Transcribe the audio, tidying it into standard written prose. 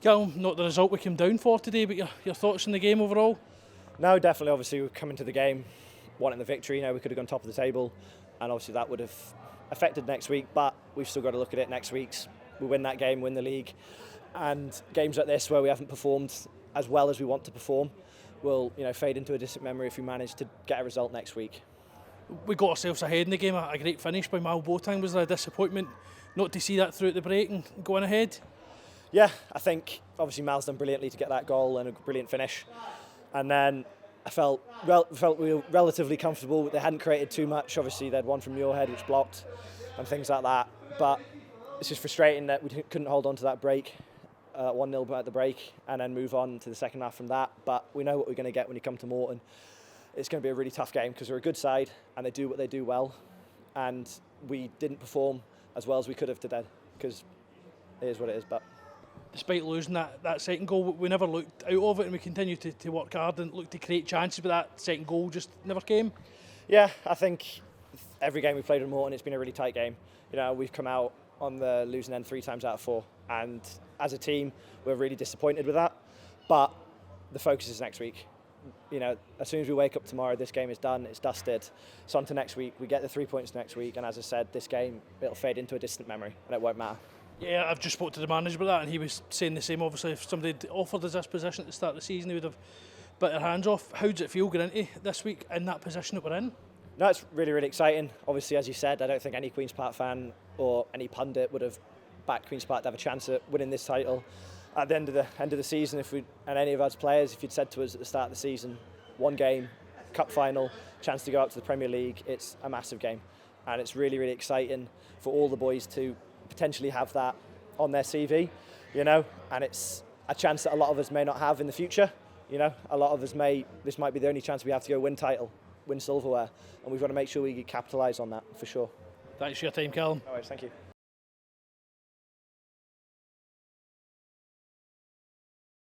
Calum, not the result we came down for today, but your thoughts on the game overall? No, definitely. Obviously, we're coming to the game wanting the victory. We could have gone top of the table, and obviously that would have affected next week. But we've still got to look at it next week's. We win that game, win the league, and games like this where we haven't performed as well as we want to perform will, fade into a distant memory if we manage to get a result next week. We got ourselves ahead in the game. A great finish by Mal Boateng. Was there a disappointment not to see that through at the break and going ahead? Yeah, I think obviously Mal's done brilliantly to get that goal and a brilliant finish. And then I felt we were relatively comfortable. They hadn't created too much. Obviously, they'd one from Muirhead which blocked and things like that. But it's just frustrating that we couldn't hold on to that break, 1-0 at the break, and then move on to the second half from that. But we know what we're going to get when you come to Morton. It's going to be a really tough game because we're a good side and they do what they do well. And we didn't perform as well as we could have today because it is what it is. But despite losing that second goal, we never looked out of it and we continued to work hard and look to create chances, but that second goal just never came. Yeah, I think every game we played with Morton, it's been a really tight game. We've come out on the losing end 3 times out of 4, and as a team, we're really disappointed with that. But the focus is next week. As soon as we wake up tomorrow, this game is done, it's dusted. It's on to next week. We get the 3 points next week, and as I said, this game, it'll fade into a distant memory, and it won't matter. Yeah, I've just spoke to the manager about that and he was saying the same. Obviously, if somebody had offered us this position at the start of the season, he would have bit their hands off. How does it feel going into this week in that position that we're in? No, it's really, really exciting. Obviously, as you said, I don't think any Queen's Park fan or any pundit would have backed Queen's Park to have a chance at winning this title. At the end of the season, and any of us players, if you'd said to us at the start of the season, 1 game, cup final, chance to go out to the Premier League, it's a massive game. And it's really, really exciting for all the boys to potentially have that on their CV, and it's a chance that a lot of us may not have in the future. A lot of us this might be the only chance we have to go win silverware, and we've got to make sure we capitalise on that for sure. Thanks for your time, Calum. No worries, thank you.